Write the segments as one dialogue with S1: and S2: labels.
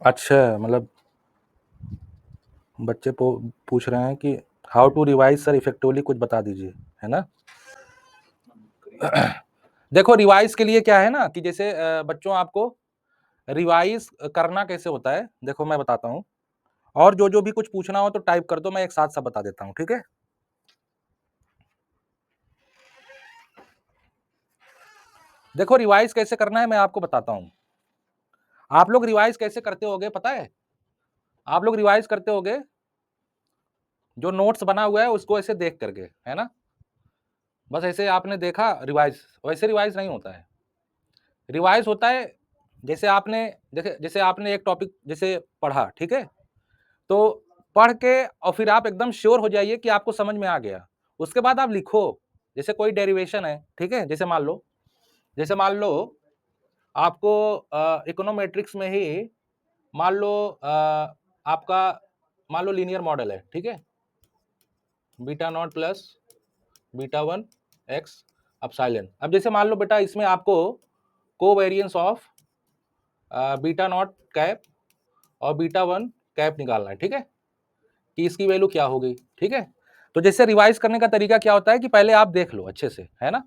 S1: अच्छा, मतलब बच्चे पूछ रहे हैं कि how to revise sir effectively, कुछ बता दीजिए, है ना। देखो रिवाइज के लिए क्या है ना कि जैसे बच्चों आपको रिवाइज करना कैसे होता है, देखो मैं बताता हूँ। और जो जो भी कुछ पूछना हो तो टाइप कर दो, मैं एक साथ सब बता देता हूँ, ठीक है। देखो रिवाइज कैसे करना है मैं आपको बताता हूँ। आप लोग रिवाइज कैसे करते होगे पता है? आप लोग रिवाइज करते होगे जो नोट्स बना हुआ है उसको ऐसे देख करके, है ना। बस ऐसे आपने देखा रिवाइज, वैसे रिवाइज नहीं होता है। रिवाइज होता है जैसे आपने जैसे आपने एक टॉपिक जैसे पढ़ा, ठीक है। तो पढ़ के और फिर आप एकदम श्योर हो जाइए कि आपको समझ में आ गया। उसके बाद आप लिखो, जैसे कोई डेरिवेशन है, ठीक है। जैसे मान लो आपको इकोनोमेट्रिक्स में ही मान लो आपका मान लो लीनियर मॉडल है, ठीक है। Beta not plus beta one x epsilon. अब जैसे मान लो बेटा इसमें आपको covariance of beta not cap और बीटा वन कैप निकालना है, ठीक है, कि इसकी वैल्यू क्या हो गई, ठीक है। तो जैसे रिवाइज करने का तरीका क्या होता है कि पहले आप देख लो अच्छे से, है ना।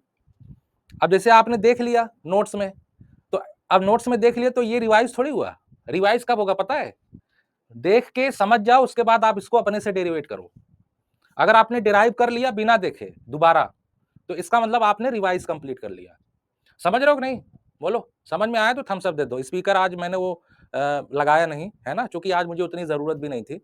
S1: अब जैसे आपने देख लिया नोट्स में, तो अब नोट्स में देख लिया तो ये रिवाइज थोड़ी हुआ। रिवाइज कब होगा पता है? देख के समझ जाओ, उसके बाद आप इसको अपने से डेरिवेट करो। अगर आपने डिराइव कर लिया बिना देखे दोबारा, तो इसका मतलब आपने रिवाइज कंप्लीट कर लिया। समझ रहे हो कि नहीं? बोलो, समझ में आया तो थम्स अप दे दो। स्पीकर आज मैंने वो लगाया नहीं, है ना, क्योंकि आज मुझे उतनी जरूरत भी नहीं थी।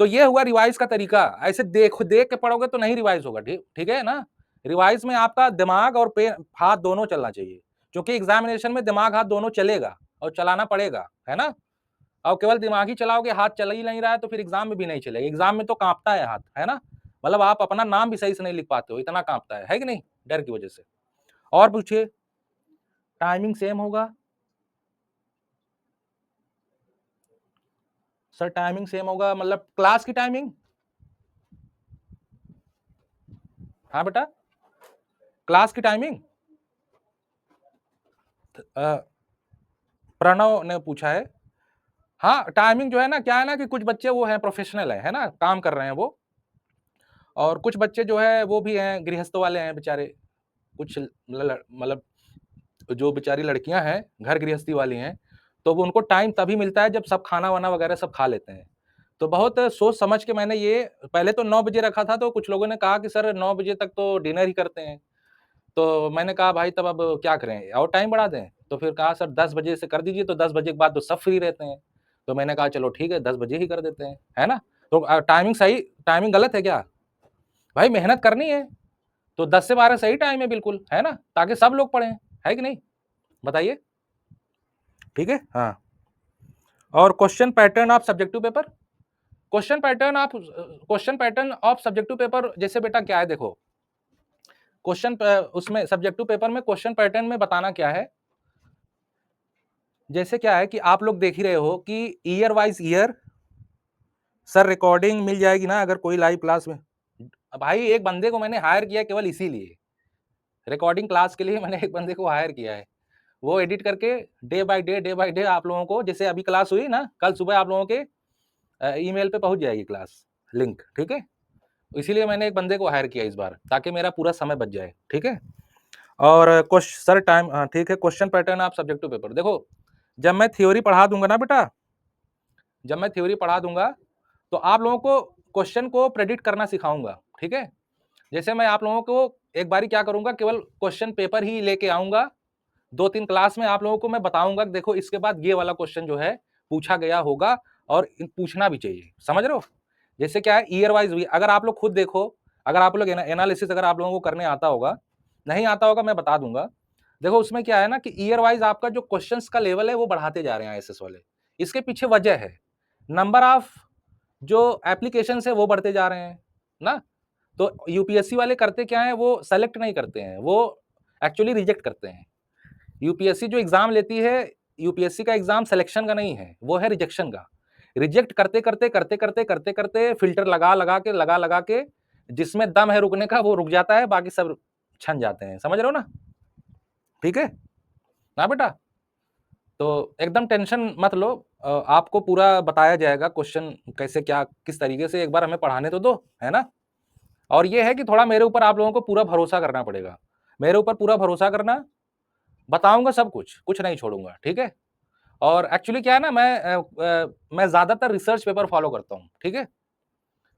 S1: तो ये हुआ रिवाइज का तरीका। ऐसे देख के पढ़ोगे तो नहीं रिवाइज होगा, ठीक है ना। रिवाइज में आपका दिमाग और पेन हाथ दोनों चलना चाहिए, क्योंकि एग्जामिनेशन में दिमाग हाथ दोनों चलेगा और चलाना पड़ेगा, है ना। और केवल दिमाग ही चलाओगे, हाथ चल ही नहीं रहा है, तो फिर एग्जाम में भी नहीं चलेगा। एग्जाम में तो कांपता है हाथ, है ना। मतलब आप अपना नाम भी सही से नहीं लिख पाते हो, इतना कांपता है कि नहीं, डर की वजह से। और पूछिए। टाइमिंग सेम होगा सर, टाइमिंग सेम होगा मतलब क्लास की टाइमिंग। हाँ बेटा, क्लास की टाइमिंग प्रणव ने पूछा है। हाँ, टाइमिंग जो है ना, क्या है ना कि कुछ बच्चे वो हैं प्रोफेशनल है ना, काम कर रहे हैं वो। और कुछ बच्चे जो है वो भी हैं गृहस्थ वाले हैं बेचारे। कुछ मतलब जो बेचारी लड़कियां हैं घर गृहस्थी वाली हैं, तो वो उनको टाइम तभी मिलता है जब सब खाना वाना वगैरह सब खा लेते हैं। तो बहुत सोच समझ के मैंने ये पहले तो 9 बजे रखा था, तो कुछ लोगों ने कहा कि सर 9 बजे तक तो डिनर ही करते हैं। तो मैंने कहा भाई तब अब क्या करें और टाइम बढ़ा दें? तो फिर कहा सर 10 बजे से कर दीजिए, तो 10 बजे के बाद तो सब फ्री रहते हैं। तो मैंने कहा चलो ठीक है 10 बजे ही कर देते हैं, है ना। तो टाइमिंग सही, टाइमिंग गलत है क्या? भाई मेहनत करनी है तो 10 से 12 सही टाइम है बिल्कुल, है ना, ताकि सब लोग पढ़ें, है कि नहीं, बताइए। ठीक है, हाँ। और question pattern of subjective paper, question pattern of subjective paper जैसे बेटा क्या है, देखो क्वेश्चन उसमें सब्जेक्टिव पेपर में क्वेश्चन पैटर्न में बताना क्या है। जैसे क्या है कि आप लोग देख ही रहे हो कि year wise year, sir recording मिल जाएगी ना अगर कोई लाइव क्लास में। भाई एक बंदे को मैंने हायर किया केवल इसीलिए, रिकॉर्डिंग क्लास के लिए मैंने एक बंदे को हायर किया है। वो एडिट करके डे बाय डे आप लोगों को, जैसे अभी क्लास हुई ना, कल सुबह आप लोगों के ईमेल पे पहुंच जाएगी क्लास लिंक, ठीक है। इसीलिए मैंने एक बंदे को हायर किया इस बार, ताकि मेरा पूरा समय बच जाए, ठीक है। और सर टाइम, हाँ ठीक है। क्वेश्चन पैटर्न आप सब्जेक्टिव पेपर देखो, जब मैं थ्योरी पढ़ा दूंगा ना बेटा, जब मैं थ्योरी पढ़ा दूंगा तो आप लोगों को क्वेश्चन को प्रेडिक्ट करना सिखाऊंगा, ठीक है। जैसे मैं आप लोगों को एक बारी क्या करूंगा, केवल क्वेश्चन पेपर ही लेके आऊंगा, 2-3 क्लास में आप लोगों को मैं बताऊंगा कि देखो इसके बाद ये वाला क्वेश्चन जो है पूछा गया होगा, और पूछना भी चाहिए, समझ रहे हो। जैसे क्या है ईयर वाइज भी अगर आप लोग खुद देखो, अगर आप लोग एनालिसिस अगर आप लोगों को करने आता होगा, नहीं आता होगा मैं बता दूंगा। देखो उसमें क्या है ना कि ईयर वाइज आपका जो क्वेश्चंस का लेवल है वो बढ़ाते जा रहे हैं आईएसएस वाले। इसके पीछे वजह है नंबर ऑफ जो एप्लीकेशन है वो बढ़ते जा रहे हैं ना। तो यूपीएससी वाले करते क्या है, वो सेलेक्ट नहीं करते हैं, वो एक्चुअली रिजेक्ट करते हैं। यूपीएससी जो एग्जाम लेती है, यूपीएससी का एग्जाम सिलेक्शन का नहीं है, वो है रिजेक्शन का। रिजेक्ट करते करते फिल्टर लगा लगा के जिसमें दम है रुकने का वो रुक जाता है, बाकी सब छन जाते हैं, समझ रहे हो ना। ठीक है ना बेटा। तो एकदम टेंशन मत लो, आपको पूरा बताया जाएगा क्वेश्चन कैसे क्या किस तरीके से, एक बार हमें पढ़ाने तो दो, है ना। और ये है कि थोड़ा मेरे ऊपर आप लोगों को पूरा भरोसा करना पड़ेगा, मेरे ऊपर पूरा भरोसा करना, बताऊंगा सब कुछ, कुछ नहीं छोड़ूंगा, ठीक है। और एक्चुअली क्या है ना, मैं ज्यादातर रिसर्च पेपर फॉलो करता हूँ, ठीक है।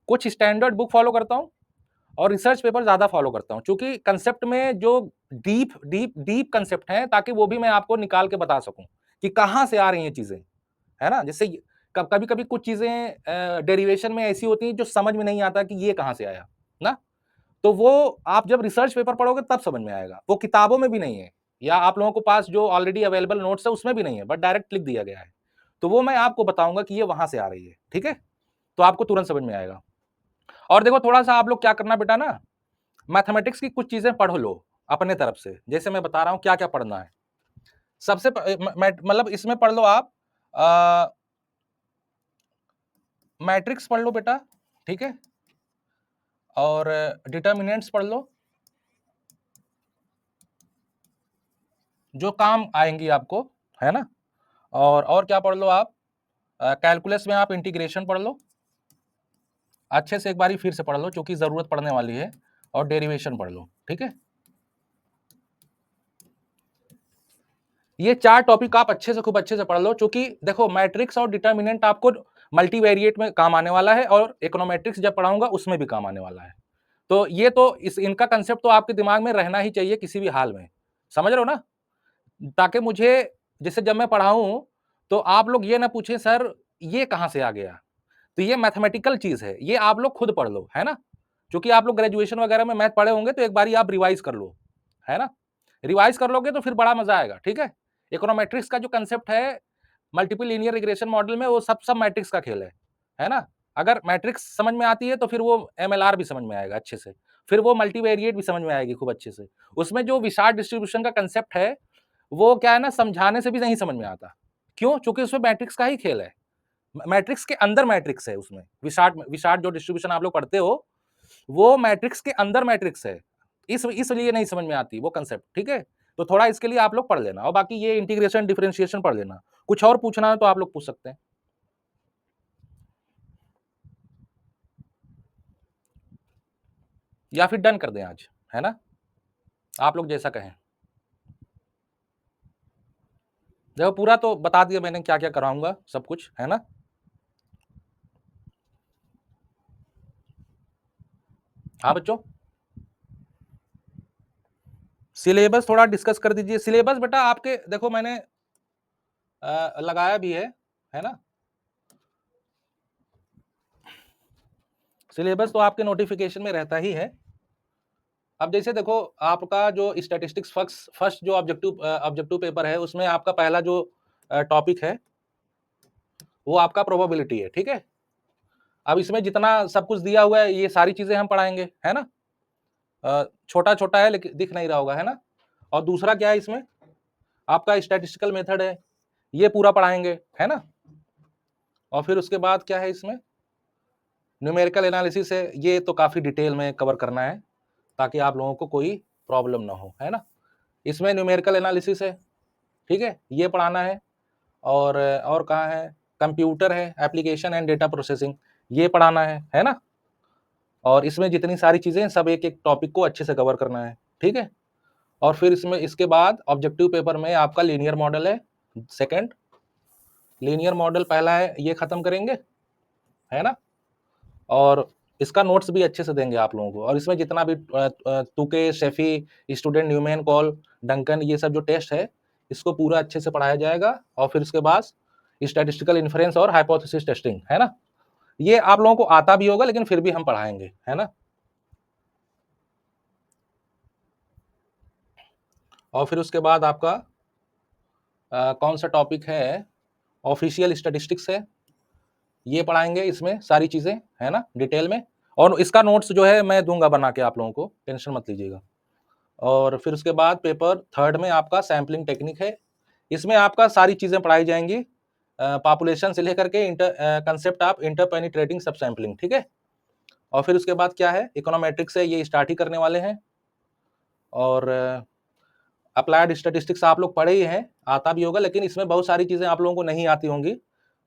S1: कुछ स्टैंडर्ड बुक फॉलो करता हूँ और रिसर्च पेपर ज्यादा फॉलो करता हूँ, क्योंकि कंसेप्ट में जो डीप डीप डीप कंसेप्ट हैं, ताकि वो भी मैं आपको निकाल के बता सकूं कि कहां से आ रही हैं चीजें, है ना। जैसे कभी कभी कुछ चीजें डेरिवेशन में ऐसी होती हैं जो समझ में नहीं आता कि ये कहां से आया ना। तो वो आप जब रिसर्च पेपर पढ़ोगे तब समझ में आएगा, वो किताबों में भी नहीं है, या आप लोगों के पास जो ऑलरेडी अवेलेबल नोट्स है उसमें भी नहीं है, बट डायरेक्ट लिख दिया गया है। तो वो मैं आपको बताऊंगा कि ये वहां से आ रही है, ठीक है। तो आपको तुरंत समझ में आएगा। और देखो थोड़ा सा आप लोग क्या करना बेटा ना, मैथमेटिक्स की कुछ चीजें पढ़ लो अपने तरफ से, जैसे मैं बता रहा हूं क्या क्या पढ़ना है। सबसे मतलब इसमें पढ़ लो आप मैट्रिक्स पढ़ लो बेटा, ठीक है। और डिटर्मिनेंट्स पढ़ लो, जो काम आएंगी आपको, है ना। और क्या पढ़ लो आप, कैलकुलस में आप इंटीग्रेशन पढ़ लो, अच्छे से एक बारी फिर से पढ़ लो क्योंकि जरूरत पड़ने वाली है। और डेरिवेशन पढ़ लो, ठीक है। ये 4 टॉपिक आप अच्छे से, खूब अच्छे से पढ़ लो, क्योंकि देखो मैट्रिक्स और डिटर्मिनेंट आपको मल्टीवेरिएट में काम आने वाला है, और इकोनोमेट्रिक्स जब पढ़ाऊंगा उसमें भी काम आने वाला है। तो ये तो इनका कंसेप्ट तो आपके दिमाग में रहना ही चाहिए किसी भी हाल में, समझ रहे हो ना। ताकि मुझे जैसे जब मैं पढ़ाऊं तो आप लोग ये ना पूछे सर ये कहां से आ गया। तो ये मैथमेटिकल चीज है, ये आप लोग खुद पढ़ लो, है ना। क्योंकि आप लोग ग्रेजुएशन वगैरह में मैथ पढ़े होंगे, तो एक बारी आप रिवाइज कर लो, है ना। रिवाइज कर लोगे तो फिर बड़ा मजा आएगा, ठीक है। इकोनोमेट्रिक्स का जो कंसेप्ट है मल्टीपल लीनियर रिग्रेशन मॉडल में, वो सब सब मैट्रिक्स का खेल है ना। अगर मैट्रिक्स समझ में आती है तो फिर वो एमएलआर भी समझ में आएगा अच्छे से, फिर वो मल्टीवेरिएट भी समझ में आएगी खूब अच्छे से। उसमें जो विशार्ड डिस्ट्रीब्यूशन का कंसेप्ट है वो क्या है ना, समझाने से भी नहीं समझ में आता। क्यों? क्योंकि उसमें मैट्रिक्स का ही खेल है, मैट्रिक्स के अंदर मैट्रिक्स है उसमें। विशार्ड विशार्ड जो डिस्ट्रीब्यूशन आप लोग पढ़ते हो वो मैट्रिक्स के अंदर मैट्रिक्स है, इसलिए नहीं समझ में आती वो कंसेप्ट, ठीक है। तो थोड़ा इसके लिए आप लोग पढ़ लेना, और बाकी ये इंटीग्रेशन डिफरेंशिएशन पढ़ लेना। कुछ और पूछना है तो आप लोग पूछ सकते हैं, या फिर डन कर दें आज, है ना। आप लोग जैसा कहें। देखो पूरा तो बता दिया मैंने क्या क्या कराऊंगा, सब कुछ, है ना। हाँ बच्चों, सिलेबस थोड़ा डिस्कस कर दीजिए। सिलेबस बेटा आपके देखो मैंने लगाया भी है ना। सिलेबस तो आपके नोटिफिकेशन में रहता ही है। अब जैसे देखो आपका जो स्टैटिस्टिक्स फर्स्ट जो ऑब्जेक्टिव ऑब्जेक्टिव पेपर है, उसमें आपका पहला जो टॉपिक है वो आपका प्रोबेबिलिटी है, ठीक है। अब इसमें जितना सब कुछ दिया हुआ है ये सारी चीजें हम पढ़ाएंगे, है ना। छोटा छोटा है लेकिन दिख नहीं रहा होगा, है ना। और दूसरा क्या है इसमें, आपका स्टैटिस्टिकल मेथड है, ये पूरा पढ़ाएंगे, है ना। और फिर उसके बाद क्या है इसमें, न्यूमेरिकल एनालिसिस है, ये तो काफी डिटेल में कवर करना है ताकि आप लोगों को कोई प्रॉब्लम ना हो, है ना। इसमें न्यूमेरिकल एनालिसिस है, ठीक है, ये पढ़ाना है। और कहाँ है, कंप्यूटर है, एप्लीकेशन एंड डेटा प्रोसेसिंग, ये पढ़ाना है ना। और इसमें जितनी सारी चीजें हैं सब एक एक टॉपिक को अच्छे से कवर करना है, ठीक है। और फिर इसमें इसके बाद ऑब्जेक्टिव पेपर में आपका लीनियर मॉडल है, सेकंड लीनियर मॉडल पहला है, ये खत्म करेंगे, है ना। और इसका नोट्स भी अच्छे से देंगे आप लोगों को। और इसमें जितना भी तुके, शेफी, स्टूडेंट न्यूमेन कॉल, डंकन, ये सब जो टेस्ट है इसको पूरा अच्छे से पढ़ाया जाएगा। और फिर उसके बाद स्टैटिस्टिकल इन्फ्रेंस और हाइपोथेसिस टेस्टिंग, है ना। ये आप लोगों को आता भी होगा लेकिन फिर भी हम पढ़ाएंगे, है ना। और फिर उसके बाद आपका कौन सा टॉपिक है, ऑफिशियल स्टैटिस्टिक्स है, ये पढ़ाएंगे इसमें सारी चीजें, है ना, डिटेल में। और इसका नोट्स जो है मैं दूंगा बना के आप लोगों को, टेंशन मत लीजिएगा। और फिर उसके बाद पेपर थर्ड में आपका सैम्पलिंग टेक्निक है, इसमें आपका सारी चीजें पढ़ाई जाएंगी, पॉपुलेशन से लेकर के कंसेप्ट ऑफ इंटरपेनिट्रेटिंग सब सैम्पलिंग, ठीक है। और फिर उसके बाद क्या है, इकोनोमेट्रिक्स है, ये स्टार्ट ही करने वाले हैं। और अप्लाइड स्टैटिस्टिक्स आप लोग पढ़े ही हैं, आता भी होगा, लेकिन इसमें बहुत सारी चीजें आप लोगों को नहीं आती होंगी,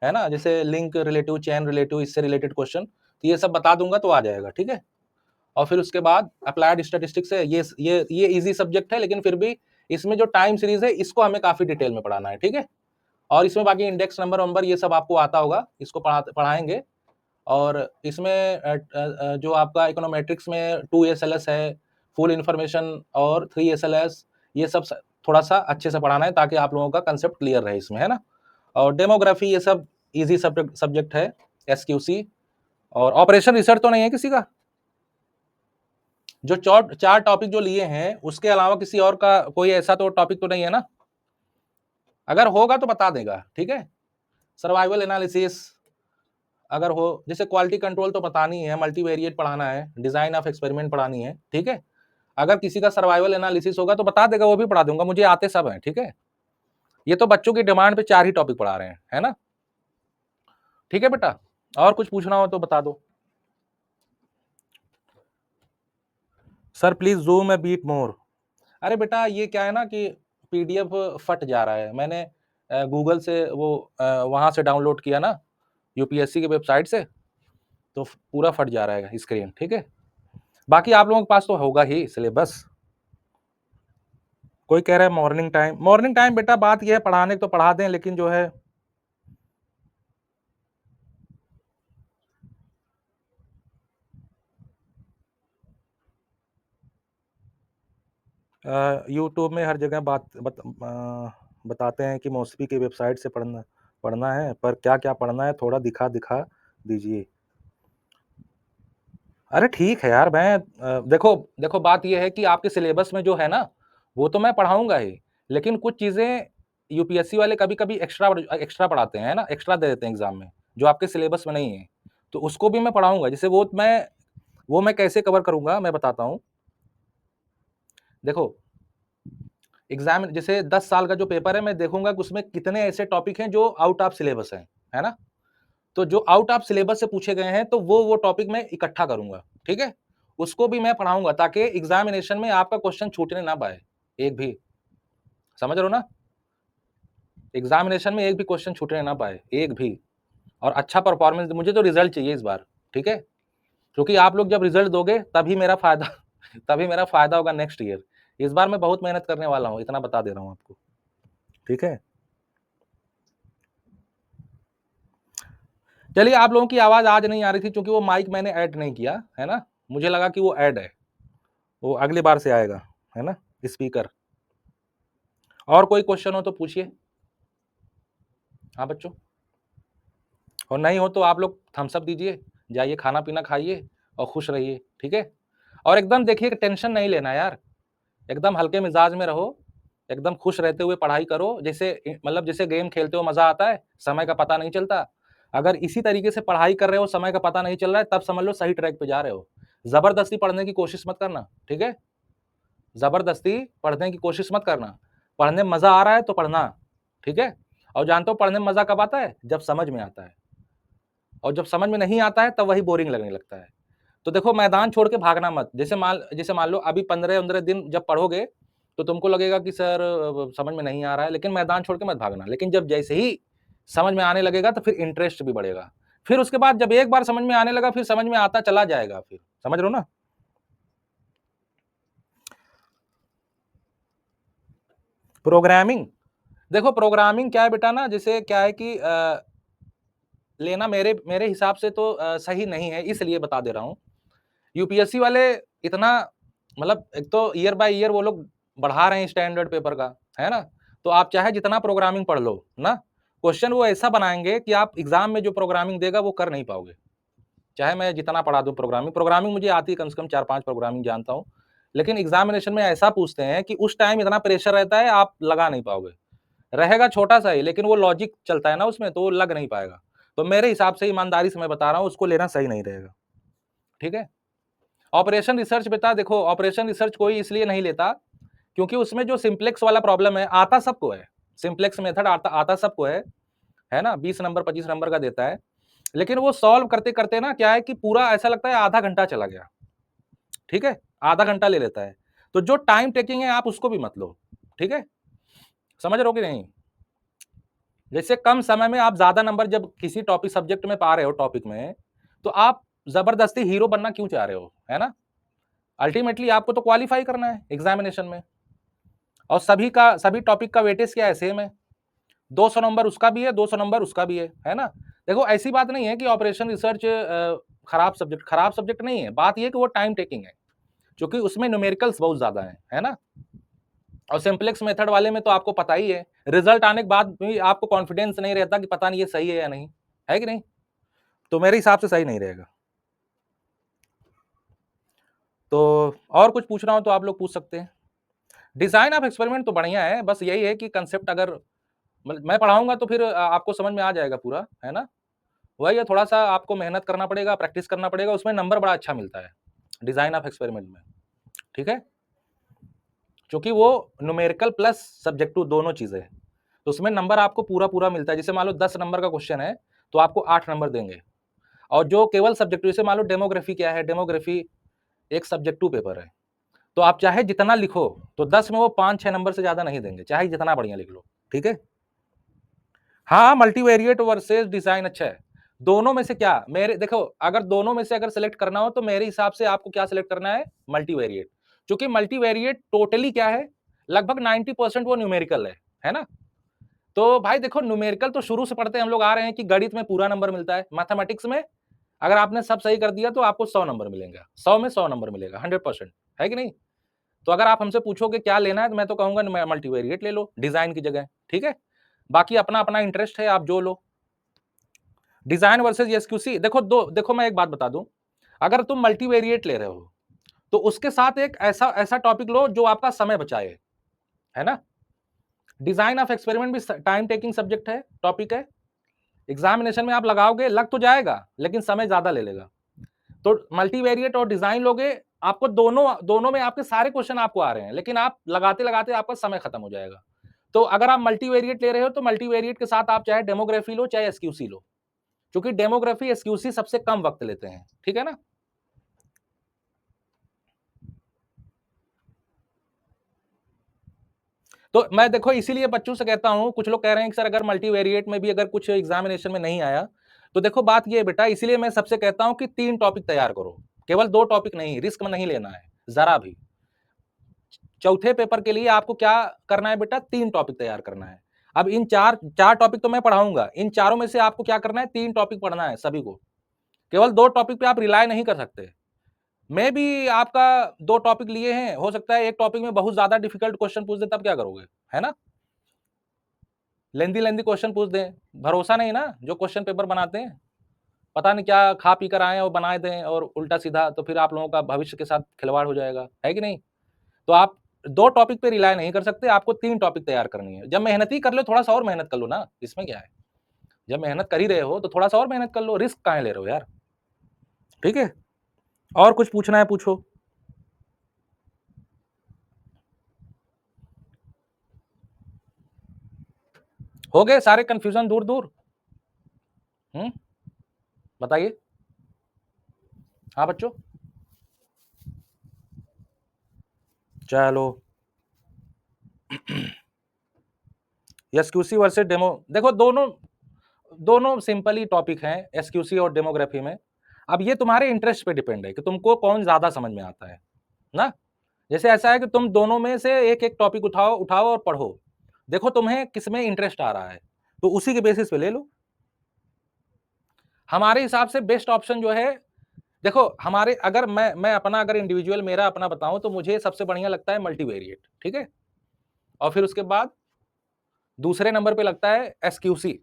S1: है ना, जैसे लिंक रिलेटिव, चेन रिलेटिव, इससे रिलेटेड क्वेश्चन, तो ये सब बता दूंगा तो आ जाएगा, ठीक है। और फिर उसके बाद अप्लाइड स्टैटिस्टिक्स है, ये इजी सब्जेक्ट है, लेकिन फिर भी इसमें जो टाइम सीरीज है इसको हमें काफी डिटेल में पढ़ाना है, ठीक है। और इसमें बाकी इंडेक्स नंबर वंबर ये सब आपको आता होगा, इसको पढ़ाएंगे। और इसमें जो आपका इकोनोमेट्रिक्स में 2 SLS है, फुल इंफॉर्मेशन और 3 SLS, ये सब थोड़ा सा अच्छे से पढ़ाना है ताकि आप लोगों का कंसेप्ट क्लियर रहे इसमें, है ना। और डेमोग्राफी ये सब इजी सब्जेक्ट है, SQC। और ऑपरेशन रिसर्च तो नहीं है किसी का? जो चार टॉपिक जो लिए हैं उसके अलावा किसी और का कोई ऐसा तो टॉपिक तो नहीं है ना? अगर होगा तो बता देगा, ठीक है। सर्वाइवल एनालिसिस अगर हो, जैसे क्वालिटी कंट्रोल तो बतानी है, मल्टीवेरिएट पढ़ाना है, डिजाइन ऑफ एक्सपेरिमेंट पढ़ानी है, ठीक है। अगर किसी का सर्वाइवल एनालिसिस होगा तो बता देगा, वो भी पढ़ा दूंगा, मुझे आते सब हैं, ठीक है। ये तो बच्चों की डिमांड पे 4 ही टॉपिक पढ़ा रहे हैं, है ना। ठीक है बेटा, और कुछ पूछना हो तो बता दो। Sir please zoom a bit more. अरे बेटा ये क्या है ना कि PDF फट जा रहा है, मैंने गूगल से वो वहां से डाउनलोड किया ना, UPSC की वेबसाइट से, तो पूरा फट जा रहा है स्क्रीन, ठीक है। बाकी आप लोगों के पास तो होगा ही सिलेबस। कोई कह रहा है मॉर्निंग टाइम बेटा बात यह है, पढ़ाने तो पढ़ा दें, लेकिन जो है यूट्यूब में हर जगह बताते हैं कि मौसवी की वेबसाइट से पढ़ना है, पर क्या क्या पढ़ना है थोड़ा दिखा दीजिए। अरे ठीक है यार, मैं देखो देखो बात यह है कि आपके सिलेबस में जो है ना वो तो मैं पढ़ाऊंगा ही, लेकिन कुछ चीजें UPSC वाले कभी कभी एक्स्ट्रा पढ़ाते हैं ना, एक्स्ट्रा दे देते हैं एग्जाम में, जो आपके सिलेबस में नहीं है, तो उसको भी मैं पढ़ाऊंगा। जैसे वो मैं कैसे कवर करूंगा मैं बताता हूँ। देखो एग्जाम जैसे 10 साल का जो पेपर है, मैं देखूंगा कि उसमें कितने ऐसे टॉपिक हैं जो आउट ऑफ सिलेबस हैं, है ना। तो जो आउट ऑफ सिलेबस से पूछे गए हैं तो वो टॉपिक मैं इकट्ठा करूंगा, ठीक है। उसको भी मैं पढ़ाऊंगा ताकि एग्जामिनेशन में आपका क्वेश्चन छूटने ना पाए एक भी, समझ रहे हो ना। एग्जामिनेशन में एक भी क्वेश्चन छूटने ना पाए एक भी, और अच्छा परफॉर्मेंस, मुझे तो रिजल्ट चाहिए इस बार, ठीक है। क्योंकि आप लोग जब रिजल्ट दोगे तभी मेरा फायदा तभी मेरा फायदा होगा नेक्स्ट ईयर। इस बार मैं बहुत मेहनत करने वाला हूं, इतना बता दे रहा हूं आपको, ठीक है। चलिए, आप लोगों की आवाज आज नहीं आ रही थी क्योंकि वो माइक मैंने ऐड नहीं किया है ना, मुझे लगा कि वो ऐड है, वो अगली बार से आएगा, है ना, स्पीकर। और कोई क्वेश्चन हो तो पूछिए। हाँ बच्चों, और नहीं हो तो आप लोग थम्स अप दीजिए, जाइए खाना पीना खाइए और खुश रहिए, ठीक है। और एकदम देखिए कि टेंशन नहीं लेना यार, एकदम हल्के मिजाज में रहो, एकदम खुश रहते हुए पढ़ाई करो, जैसे मतलब जैसे गेम खेलते हो मजा आता है, समय का पता नहीं चलता। अगर इसी तरीके से पढ़ाई कर रहे हो, समय का पता नहीं चल रहा है, तब समझ लो सही ट्रैक पे जा रहे हो। जबरदस्ती पढ़ने की कोशिश मत करना, ठीक है। जबरदस्ती पढ़ने की कोशिश मत करना, पढ़ने में मजा आ रहा है तो पढ़ना, ठीक है। और जानते हो पढ़ने में मजा कब आता है? जब समझ में आता है, और जब समझ में नहीं आता है तब वही बोरिंग लगने लगता है। तो देखो मैदान छोड़ के भागना मत, जैसे मान लो अभी 15-15 दिन जब पढ़ोगे तो तुमको लगेगा कि सर समझ में नहीं आ रहा है, लेकिन मैदान छोड़ के मत भागना। लेकिन जब जैसे ही समझ में आने लगेगा तो फिर इंटरेस्ट भी बढ़ेगा, फिर उसके बाद जब एक बार समझ में आने लगा फिर समझ में आता चला जाएगा, फिर समझ रहे हो ना। प्रोग्रामिंग, देखो प्रोग्रामिंग क्या है बेटा ना, जैसे क्या है कि लेना मेरे मेरे हिसाब से तो सही नहीं है, इसलिए बता दे रहा हूँ। UPSC वाले इतना मतलब एक तो ईयर बाय ईयर वो लोग बढ़ा रहे हैं स्टैंडर्ड पेपर का, है ना। तो आप चाहे जितना प्रोग्रामिंग पढ़ लो ना, क्वेश्चन वो ऐसा बनाएंगे कि आप एग्जाम में जो प्रोग्रामिंग देगा वो कर नहीं पाओगे। चाहे मैं जितना पढ़ा दूं प्रोग्रामिंग प्रोग्रामिंग मुझे आती है, कम से कम 4-5 प्रोग्रामिंग जानता हूँ, लेकिन एग्जामिनेशन में ऐसा पूछते हैं कि उस टाइम इतना प्रेशर रहता है आप लगा नहीं पाओगे। रहेगा छोटा सा ही, लेकिन वो लॉजिक चलता है ना उसमें, तो वो लग नहीं पाएगा। तो मेरे हिसाब से ईमानदारी से मैं बता रहा हूँ, उसको लेना सही नहीं रहेगा, ठीक है। ऑपरेशन रिसर्च बेटा देखो, ऑपरेशन रिसर्च कोई इसलिए नहीं लेता क्योंकि उसमें जो सिंप्लेक्स वाला प्रॉब्लम है आता सबको है, सिंप्लेक्स मेथड आता सबको है ना, 20 नंबर 25 नंबर का देता है, लेकिन वो सॉल्व करते करते ना क्या है कि पूरा ऐसा लगता है आधा घंटा चला गया, ठीक है, आधा घंटा ले लेता है। तो जो टाइम टेकिंग है आप उसको भी मत लो, ठीक है, समझ रहे हो कि नहीं। जैसे कम समय में आप ज्यादा नंबर जब किसी टॉपिक सब्जेक्ट में पा रहे हो टॉपिक में, तो आप जबरदस्ती हीरो बनना क्यों चाह रहे हो, है ना? अल्टीमेटली आपको तो क्वालिफाई करना है एग्जामिनेशन में, और सभी टॉपिक का वेटेज क्या है, सेम है। 200 नंबर उसका भी है, 200 नंबर उसका भी है ना? देखो ऐसी बात नहीं है कि ऑपरेशन रिसर्च खराब सब्जेक्ट नहीं है, बात ये कि वो टाइम टेकिंग है, क्योंकि उसमें न्यूमेरिकल्स बहुत ज्यादा है ना? और सिंप्लेक्स मेथड वाले में तो आपको पता ही है, रिजल्ट आने के बाद भी आपको कॉन्फिडेंस नहीं रहता कि पता नहीं ये सही है या नहीं, है कि नहीं? तो मेरे हिसाब से सही नहीं रहेगा। तो और कुछ पूछना हो तो आप लोग पूछ सकते हैं। डिजाइन ऑफ एक्सपेरिमेंट तो बढ़िया है, बस यही है कि कंसेप्ट अगर मैं पढ़ाऊंगा तो फिर आपको समझ में आ जाएगा पूरा, है ना? वही है, थोड़ा सा आपको मेहनत करना पड़ेगा, प्रैक्टिस करना पड़ेगा, उसमें नंबर बड़ा अच्छा मिलता है डिजाइन ऑफ एक्सपेरिमेंट में, ठीक है? क्योंकि वो न्यूमेरिकल प्लस सब्जेक्टिव दोनों चीजें हैं, तो उसमें नंबर आपको पूरा पूरा मिलता है। जैसे मान लो 10 नंबर का क्वेश्चन है तो आपको 8 नंबर देंगे, और जो केवल सब्जेक्टिव, जैसे मान लो डेमोग्राफी क्या है, डेमोग्राफी एक सब्जेक्टिव पेपर है, तो आप चाहे जितना लिखो तो 10 में वो 5-6 नंबर से ज्यादा नहीं देंगे, चाहे जितना बढ़िया लिख लो, ठीक है? हाँ, मल्टीवेरिएट वर्सेस डिजाइन अच्छा है। दोनों में से क्या, मेरे देखो, अगर दोनों में से अगर सेलेक्ट करना हो तो मेरे हिसाब से आपको क्या सेलेक्ट करना है, मल्टीवेरिएट। क्योंकि मल्टीवेरिएट टोटली क्या है, लगभग 90% वो न्यूमेरिकल है ना? तो भाई देखो, न्यूमेरिकल तो शुरू से पढ़ते हम लोग आ रहे हैं कि गणित में पूरा नंबर मिलता है, मैथमेटिक्स में अगर आपने सब सही कर दिया तो आपको 100 नंबर मिलेगा, 100 में 100 नंबर मिलेगा, 100%, है कि नहीं? तो अगर आप हमसे पूछोगे क्या लेना है, तो मैं तो कहूंगा मल्टीवेरिएट ले लो डिजाइन की जगह, ठीक है? बाकी अपना अपना इंटरेस्ट है, आप जो लो। डिजाइन वर्सेस एसक्यूसी, देखो मैं एक बात बता दूं, अगर तुम मल्टीवेरिएट ले रहे हो तो उसके साथ एक ऐसा ऐसा टॉपिक लो जो आपका समय बचाए, है ना? डिजाइन ऑफ एक्सपेरिमेंट भी टाइम टेकिंग सब्जेक्ट है, टॉपिक है, एग्जामिनेशन में आप लगाओगे, लग तो जाएगा लेकिन समय ज्यादा ले लेगा। तो मल्टीवेरिएट और डिजाइन लोगे, आपको दोनों दोनों में आपके सारे क्वेश्चन आपको आ रहे हैं, लेकिन आप लगाते लगाते आपका समय खत्म हो जाएगा। तो अगर आप मल्टीवेरिएट ले रहे हो तो मल्टीवेरिएट के साथ आप चाहे डेमोग्राफी लो चाहे एसक्यूसी लो, क्योंकि डेमोग्राफी एसक्यूसी सबसे कम वक्त लेते हैं, ठीक है ना? तो मैं देखो इसीलिए बच्चों से कहता हूं, कुछ लोग कह रहे हैं कि सर अगर मल्टीवेरिएट में भी अगर कुछ एग्जामिनेशन में नहीं आया, तो देखो बात ये है बेटा, इसीलिए मैं सबसे कहता हूं कि 3 टॉपिक तैयार करो, केवल 2 टॉपिक नहीं, रिस्क में नहीं लेना है जरा भी। चौथे पेपर के लिए आपको क्या करना है बेटा, 3 टॉपिक तैयार करना है। अब इन चार चार टॉपिक तो मैं पढ़ाऊंगा, इन चारों में से आपको क्या करना है, 3 टॉपिक पढ़ना है सभी को, केवल 2 टॉपिक पे आप रिलाय नहीं कर सकते। मैं भी आपका 2 टॉपिक लिए हैं, हो सकता है एक टॉपिक में बहुत ज्यादा डिफिकल्ट क्वेश्चन पूछ दे, तब क्या करोगे, है ना? लेंदी लेंदी क्वेश्चन पूछ दें, भरोसा नहीं ना जो क्वेश्चन पेपर बनाते हैं, पता नहीं क्या खा पी कर आए और बनाए दें और उल्टा सीधा, तो फिर आप लोगों का भविष्य के साथ खिलवाड़ हो जाएगा, है कि नहीं? तो आप 2 टॉपिक पे रिलाय नहीं कर सकते, आपको 3 टॉपिक तैयार करनी है। जब मेहनत ही कर लो, थोड़ा सा और मेहनत कर लो ना, इसमें क्या है? जब मेहनत कर ही रहे हो तो थोड़ा सा और मेहनत कर लो, रिस्क काहे ले रहे हो यार, ठीक है? और कुछ पूछना है पूछो। हो गए सारे कंफ्यूजन दूर दूर? बताइए। हाँ बच्चों, चलो। एसक्यूसी वर्सेस डेमो, देखो दोनों दोनों सिंपल ही टॉपिक हैं, एसक्यूसी और डेमोग्राफी में। अब ये तुम्हारे इंटरेस्ट पे डिपेंड है कि तुमको कौन ज्यादा समझ में आता है ना? जैसे ऐसा है कि तुम दोनों में से एक एक टॉपिक उठाओ उठाओ और पढ़ो, देखो तुम्हें किसमें इंटरेस्ट आ रहा है, तो उसी के बेसिस पे ले लो। हमारे हिसाब से बेस्ट ऑप्शन जो है, देखो हमारे, अगर मैं अपना अगर इंडिविजुअल मेरा अपना बताऊं तो मुझे सबसे बढ़िया लगता है मल्टीवेरिएट, ठीक है? और फिर उसके बाद दूसरे नंबर पे लगता है एसक्यूसी,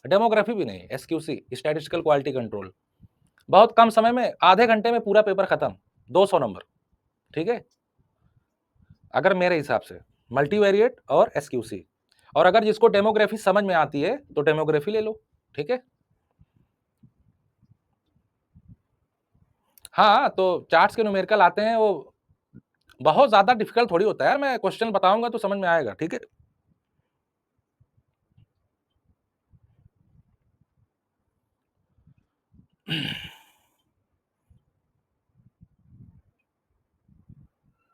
S1: डेमोग्राफी भी नहीं, एसक्यूसी स्टैटिस्टिकल क्वालिटी कंट्रोल, बहुत कम समय में आधे घंटे में पूरा पेपर खत्म, 200 नंबर, ठीक है? अगर मेरे हिसाब से मल्टीवेरिएट और एसक्यूसी, और अगर जिसको डेमोग्राफी समझ में आती है तो डेमोग्राफी ले लो, ठीक है? हाँ, तो चार्ट्स के न्यूमेरिकल आते हैं, वो बहुत ज्यादा डिफिकल्ट थोड़ी होता है यार, मैं क्वेश्चन बताऊंगा तो समझ में आएगा, ठीक है?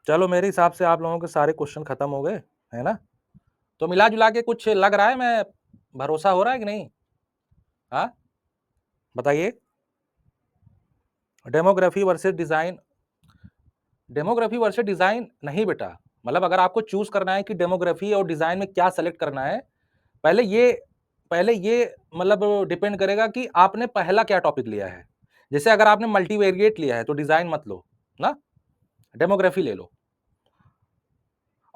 S1: चलो मेरे हिसाब से आप लोगों के सारे क्वेश्चन खत्म हो गए, है ना? तो मिला जुला के कुछ लग रहा है, मैं भरोसा हो रहा है कि नहीं? हाँ, बताइए। Demography versus design, demography versus design नहीं बेटा। मतलब अगर आपको चूज करना है कि डेमोग्राफी और डिजाइन में क्या सेलेक्ट करना है, पहले ये पहले ये मतलब डिपेंड करेगा कि आपने पहला क्या टॉपिक लिया है। जैसे अगर आपने मल्टीवेरिएट लिया है तो डिजाइन मत लो ना, डेमोग्राफी ले लो।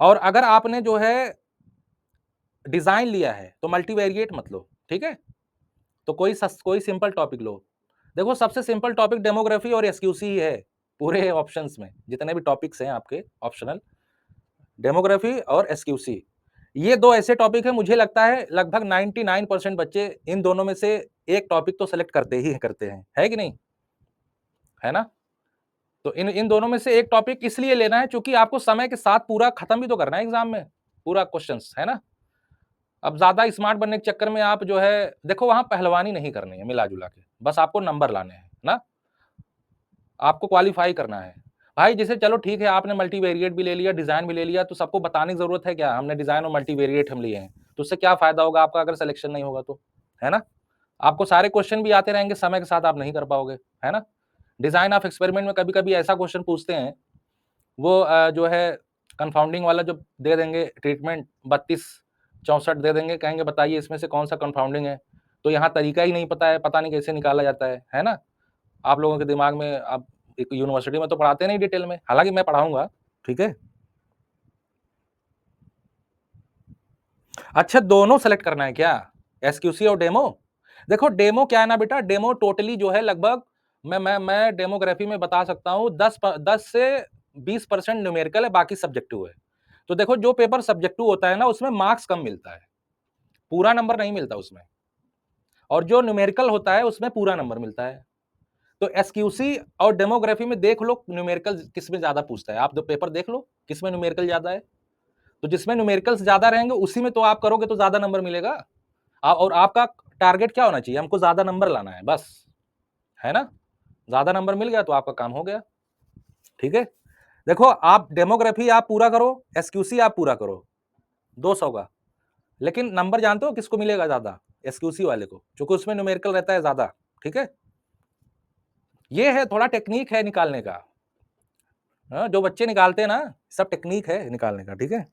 S1: और अगर आपने जो है डिजाइन लिया है तो मल्टीवेरिएट मत लो, ठीक है। तो कोई सिंपल टॉपिक लो। देखो सबसे सिंपल टॉपिक डेमोग्राफी और एसक्यूसी ही है पूरे ऑप्शंस में, जितने भी टॉपिक्स हैं आपके ऑप्शनल, डेमोग्राफी और एसक्यूसी, ये दो ऐसे टॉपिक है, मुझे लगता है लगभग 99% बच्चे इन दोनों में से एक टॉपिक तो सेलेक्ट करते ही करते हैं, है कि नहीं, है ना। तो इन इन दोनों में से एक टॉपिक इसलिए लेना है क्योंकि आपको समय के साथ पूरा खत्म भी तो करना है एग्जाम में, पूरा क्वेश्चंस, है ना। अब ज्यादा स्मार्ट बनने के चक्कर में आप जो है, देखो वहां पहलवानी नहीं करनी है, मिला जुला के बस आपको नंबर लाने हैं ना, आपको क्वालिफाई करना है। भाई जैसे चलो ठीक है, आपने मल्टीवेरिएट भी ले लिया, डिजाइन भी ले लिया, तो सबको बताने की जरूरत है क्या, हमने डिजाइन और मल्टीवेरिएट हम लिए हैं, तो उससे क्या फायदा होगा आपका अगर सिलेक्शन नहीं होगा तो, है ना। आपको सारे क्वेश्चन भी आते रहेंगे, समय के साथ आप नहीं कर पाओगे, है ना। डिजाइन ऑफ एक्सपेरिमेंट में कभी कभी ऐसा क्वेश्चन पूछते हैं, वो जो है कंफाउंडिंग वाला जो दे देंगे ट्रीटमेंट 32 64 दे देंगे, कहेंगे बताइए इसमें से कौन सा कंफाउंडिंग है, तो यहाँ तरीका ही नहीं पता है, पता नहीं कैसे निकाला जाता है ना। आप लोगों के दिमाग में, आप एक यूनिवर्सिटी में तो पढ़ाते नहीं डिटेल में, हालांकि मैं पढ़ाऊंगा, ठीक है। अच्छा दोनों सेलेक्ट करना है क्या, एसक्यूसी और डेमो। देखो डेमो क्या है ना बेटा, डेमो टोटली जो है लगभग, मैं डेमोग्राफी में बता सकता हूँ 10 से 20% न्यूमेरिकल है, बाकी सब्जेक्टिव है। तो देखो जो पेपर सब्जेक्टिव होता है ना उसमें मार्क्स कम मिलता है, पूरा नंबर नहीं मिलता उसमें, और जो न्यूमेरिकल होता है उसमें पूरा नंबर मिलता है। तो एसक्यूसी और डेमोग्राफी में देख लो न्यूमेरिकल किसमें ज्यादा पूछता है, आप दो पेपर देख लो किसमें न्यूमेरिकल ज्यादा है, तो जिसमें न्यूमेरिकल्स ज्यादा रहेंगे उसी में तो आप करोगे तो ज्यादा नंबर मिलेगा। और आपका टारगेट क्या होना चाहिए, हमको ज्यादा नंबर लाना है बस, है ना। ज्यादा नंबर मिल गया तो आपका काम हो गया, ठीक है। देखो आप डेमोग्राफी आप पूरा करो, एसक्यूसी आप पूरा करो 200 का, लेकिन नंबर जानते हो किसको मिलेगा ज्यादा, एसक्यूसी वाले को, क्योंकि उसमें न्यूमेरिकल रहता है ज्यादा, ठीक है। ये है थोड़ा टेक्निक है निकालने का, हाँ, जो बच्चे निकालते हैं ना सब टेक्निक है निकालने का, ठीक है।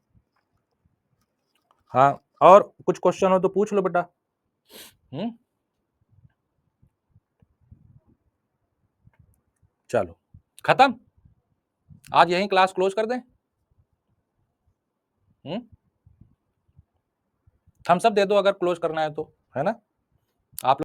S1: हाँ, और कुछ क्वेश्चन हो तो पूछ लो बेटा। चलो खत्म, आज यहीं क्लास क्लोज कर दें। थम्स अप दे दो अगर क्लोज करना है तो, है ना। आप